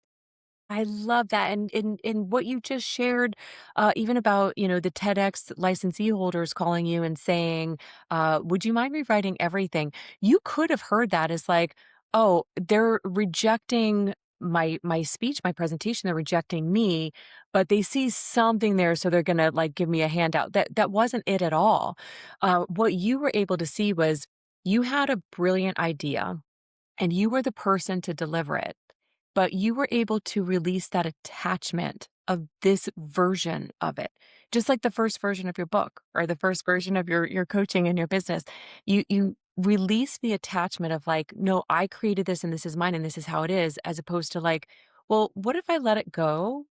[SPEAKER 3] I love that. And in what you just shared, even about, the TEDx licensee holders calling you and saying, would you mind rewriting everything? You could have heard that as like, oh, they're rejecting my speech, my presentation, they're rejecting me, but they see something there, so they're gonna like give me a handout. That wasn't it at all. What you were able to see was you had a brilliant idea and you were the person to deliver it, but you were able to release that attachment of this version of it. Just like the first version of your book or the first version of your coaching and your business. You release the attachment of like, no, I created this and this is mine and this is how it is, as opposed to like, well, what if I let it go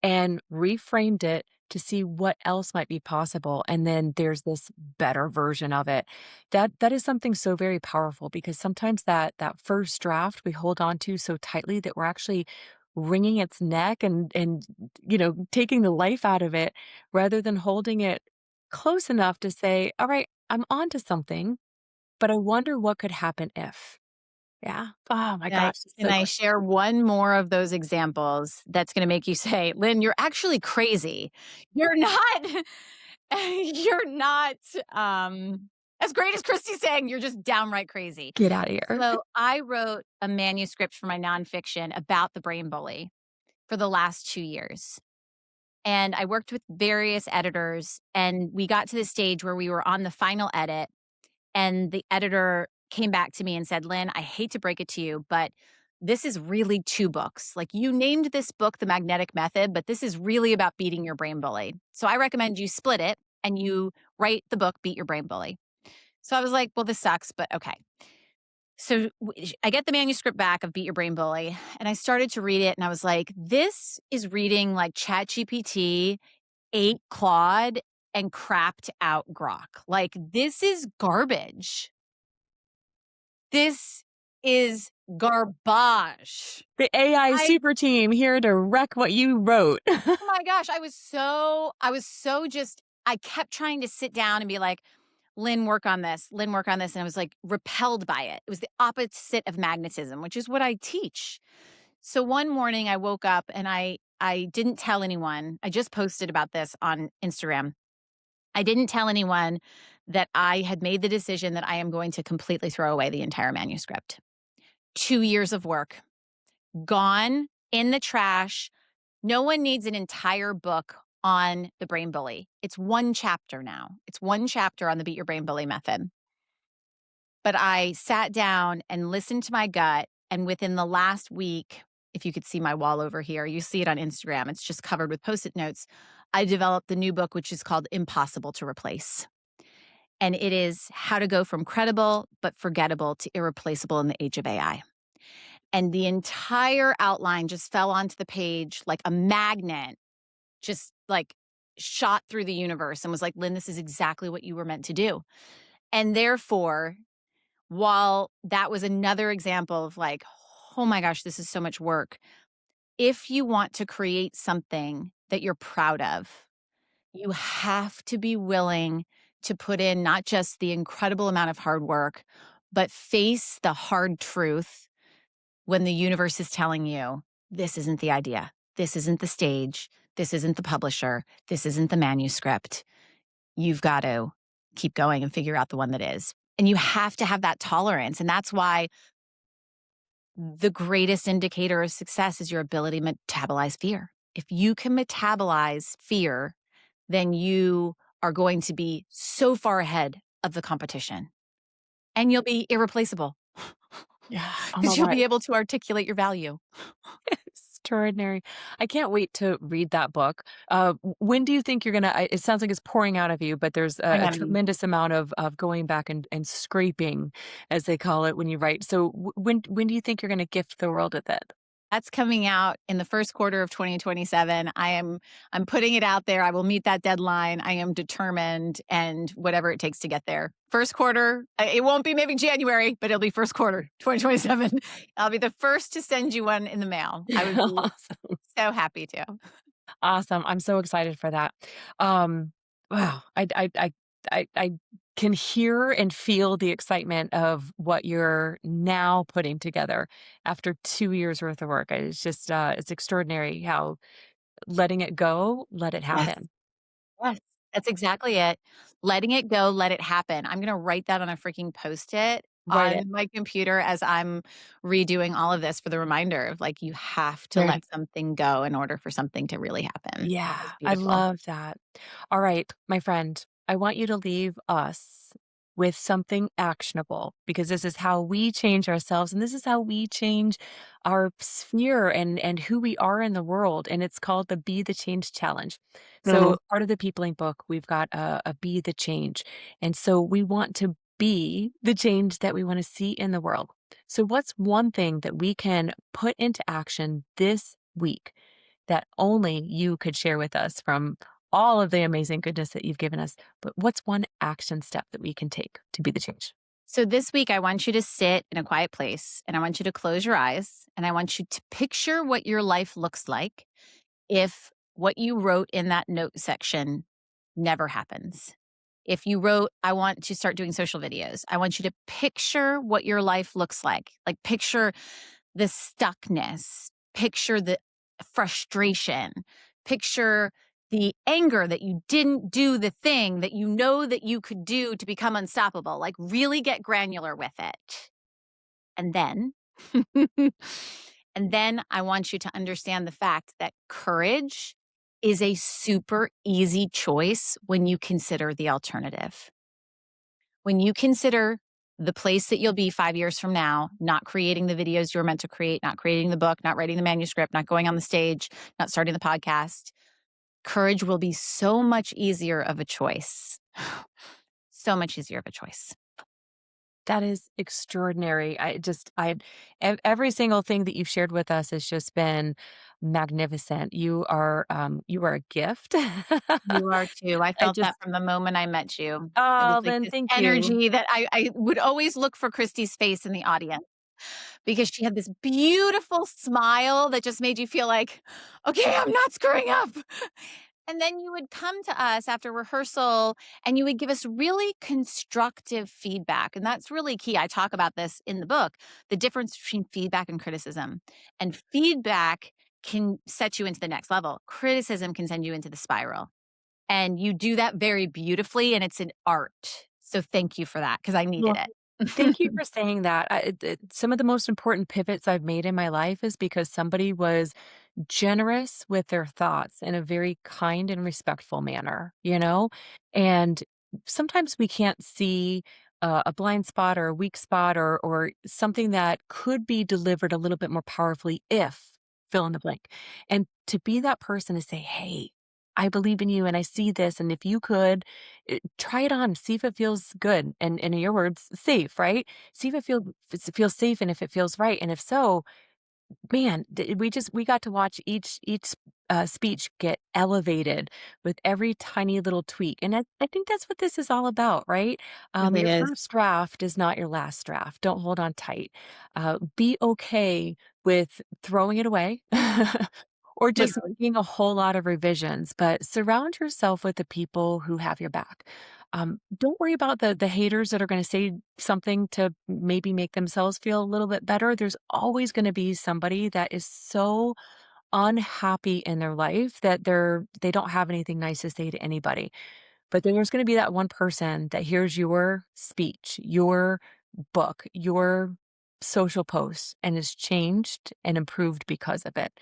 [SPEAKER 3] and reframed it to see what else might be possible, and then there's this better version of it. That is something so very powerful, because sometimes that first draft we hold on to so tightly that we're actually wringing its neck and taking the life out of it, rather than holding it close enough to say, all right, I'm onto something, but I wonder what could happen if. Yeah. Oh my
[SPEAKER 2] Can I
[SPEAKER 3] gosh, it's
[SPEAKER 2] can
[SPEAKER 3] so
[SPEAKER 2] I
[SPEAKER 3] good.
[SPEAKER 2] share one more of those examples that's gonna make you say, "Lynn, you're actually crazy. You're not you're not, as great as Kristi's saying, you're just downright crazy."
[SPEAKER 3] Get out of here.
[SPEAKER 2] So, I wrote a manuscript for my nonfiction about the brain bully for the last 2 years, and I worked with various editors, and we got to the stage where we were on the final edit, and the editor came back to me and said, "Lynn, I hate to break it to you, but this is really 2 books. Like, you named this book The Magnetic Method, but this is really about beating your brain bully. So I recommend you split it and you write the book Beat Your Brain Bully." So I was like, "Well, this sucks, but okay." So I get the manuscript back of Beat Your Brain Bully, and I started to read it, and I was like, "This is reading like ChatGPT ate Claude and crapped out Grok. Like, this is garbage. This is garbage."
[SPEAKER 3] The AI
[SPEAKER 2] I
[SPEAKER 3] super team here to wreck what you wrote.
[SPEAKER 2] Oh my gosh, I was so just I kept trying to sit down and be like, "Lynn, work on this. Lynn, work on this." And I was like repelled by it. It was the opposite of magnetism, which is what I teach. So one morning I woke up and I didn't tell anyone. I just posted about this on Instagram. I didn't tell anyone that I had made the decision that I am going to completely throw away the entire manuscript. 2 years of work gone in the trash. No one needs an entire book on the brain bully. It's one chapter now. It's one chapter on the Beat Your Brain Bully method. But I sat down and listened to my gut. And within the last week, if you could see my wall over here, you see it on Instagram. It's just covered with Post it notes. I developed the new book, which is called Impossible to Replace. And it is how to go from credible but forgettable to irreplaceable in the age of AI. And the entire outline just fell onto the page like a magnet, just like shot through the universe and was like, "Lynn, this is exactly what you were meant to do." And therefore, while that was another example of like, oh my gosh, this is so much work. If you want to create something that you're proud of, you have to be willing to put in not just the incredible amount of hard work, but face the hard truth when the universe is telling you, this isn't the idea, this isn't the stage, this isn't the publisher, this isn't the manuscript. You've got to keep going and figure out the one that is. And you have to have that tolerance. And that's why the greatest indicator of success is your ability to metabolize fear. If you can metabolize fear, then you are going to be so far ahead of the competition and you'll be irreplaceable.
[SPEAKER 3] Yeah. Oh my
[SPEAKER 2] Because you'll
[SPEAKER 3] God.
[SPEAKER 2] be able to articulate your value.
[SPEAKER 3] Extraordinary. I can't wait to read that book. When do you think you're it sounds like it's pouring out of you, but there's
[SPEAKER 2] Pouring
[SPEAKER 3] a
[SPEAKER 2] out of me.
[SPEAKER 3] tremendous amount of going back and scraping, as they call it, when you write. So when do you think you're going to gift the world with it?
[SPEAKER 2] That's coming out in the first quarter of 2027. I'm putting it out there. I will meet that deadline. I am determined, and whatever it takes to get there. First quarter, it won't be maybe January, but it'll be first quarter 2027. I'll be the first to send you one in the mail. I would be
[SPEAKER 3] Awesome.
[SPEAKER 2] so happy to.
[SPEAKER 3] Awesome. I'm so excited for that. Wow. I can hear and feel the excitement of what you're now putting together after 2 years worth of work. It's just, it's extraordinary how letting it go, let it
[SPEAKER 2] Yes.
[SPEAKER 3] happen.
[SPEAKER 2] Yes, that's exactly it. Letting it go, let it happen. I'm gonna write that on a freaking Post-it
[SPEAKER 3] Write it.
[SPEAKER 2] on my computer as I'm redoing all of this for the reminder of, like, you have to
[SPEAKER 3] There
[SPEAKER 2] let something go in order for something to really happen.
[SPEAKER 3] Yeah,
[SPEAKER 2] That was
[SPEAKER 3] I
[SPEAKER 2] beautiful.
[SPEAKER 3] love that. All right, my friend, I want you to leave us with something actionable because this is how we change ourselves and this is how we change our sphere and who we are in the world. And it's called the Be the Change Challenge.
[SPEAKER 2] Mhm.
[SPEAKER 3] So part of the Peopling book, we've got a Be the Change. And so we want to be the change that we want to see in the world. So what's one thing that we can put into action this week that only you could share with us from all of the amazing goodness that you've given us? But what's one action step that we can take to be the change?
[SPEAKER 2] So this week, I want you to sit in a quiet place and I want you to close your eyes and I want you to picture what your life looks like if what you wrote in that note section never happens. If you wrote, I want to start doing social videos, I want you to picture what your life looks like picture the stuckness, picture the frustration, picture the anger that you didn't do the thing that you know that you could do to become unstoppable. Like, really get granular with it. And then, and then I want you to understand the fact that courage is a super easy choice when you consider the alternative. When you consider the place that you'll be 5 years from now, not creating the videos you were meant to create, not creating the book, not writing the manuscript, not going on the stage, not starting the podcast, courage will be so much easier of a choice. So much easier of a choice.
[SPEAKER 3] That is extraordinary. Every single thing that you've shared with us has just been magnificent. You are a gift.
[SPEAKER 2] You are too. I
[SPEAKER 3] I
[SPEAKER 2] felt that
[SPEAKER 3] just,
[SPEAKER 2] from the moment I met you. It was
[SPEAKER 3] oh,
[SPEAKER 2] like
[SPEAKER 3] Lynn,
[SPEAKER 2] this
[SPEAKER 3] thank you.
[SPEAKER 2] energy that I would always look for Kristi's face in the audience because she had this beautiful smile that just made you feel like, okay, I'm not screwing up. And then you would come to us after rehearsal and you would give us really constructive feedback. And that's really key. I talk about this in the book, the difference between feedback and criticism. And feedback can set you into the next level, criticism can send you into the spiral. And you do that very beautifully, and it's an art. So thank you for that because I needed
[SPEAKER 3] Well,
[SPEAKER 2] it.
[SPEAKER 3] thank you for saying that. Some of the most important pivots I've made in my life is because somebody was generous with their thoughts in a very kind and respectful manner, you know? And sometimes we can't see a blind spot or a weak spot or something that could be delivered a little bit more powerfully if fill in the blank. And to be that person to say, hey, I believe in you and I see this. And if you could try it on, see if it feels good. And in your words, safe, right? See if it feels safe and if it feels right. And if so, man, we got to watch each speech get elevated with every tiny little tweak, and I think that's what this is all about, right?
[SPEAKER 2] Really
[SPEAKER 3] Your
[SPEAKER 2] is.
[SPEAKER 3] first draft is not your last draft. Don't hold on tight. Be okay with throwing it away. Or just
[SPEAKER 2] Literally.
[SPEAKER 3] making a whole lot of revisions, but surround yourself with the people who have your back. Don't worry about the haters that are going to say something to maybe make themselves feel a little bit better. There's always going to be somebody that is so unhappy in their life that they don't have anything nice to say to anybody. But then there's going to be that one person that hears your speech, your book, your social post, and is changed and improved because of it.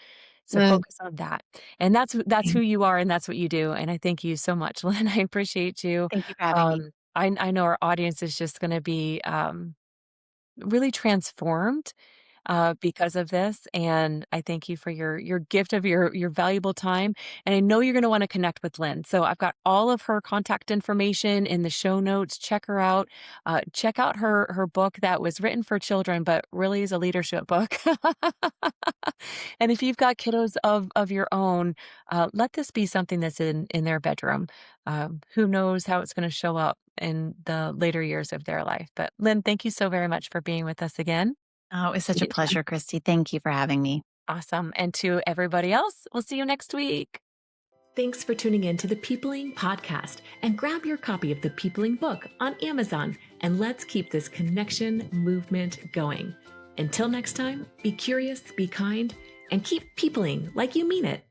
[SPEAKER 3] So
[SPEAKER 2] Mm,
[SPEAKER 3] focus on that. And that's who you are and that's what you do. And I thank you so much, Lynn. I appreciate you.
[SPEAKER 2] thank you for having me.
[SPEAKER 3] I know our audience is just going to be really transformed because of this. And I thank you for your gift of your valuable time. And I know you're going to want to connect with Lynn. So I've got all of her contact information in the show notes. Check her out. Check out her book that was written for children, but really is a leadership book. And if you've got kiddos of your own, let this be something that's in their bedroom. Who knows how it's going to show up in the later years of their life. But Lynn, thank you so very much for being with us again.
[SPEAKER 2] Oh, it was such a pleasure, Kristi. Thank you for having me.
[SPEAKER 3] Awesome. And to everybody else, we'll see you next week.
[SPEAKER 1] Thanks for tuning in to the Peopling Podcast, and grab your copy of the Peopling book on Amazon, and let's keep this connection movement going. Until next time, be curious, be kind, and keep peopling like you mean it.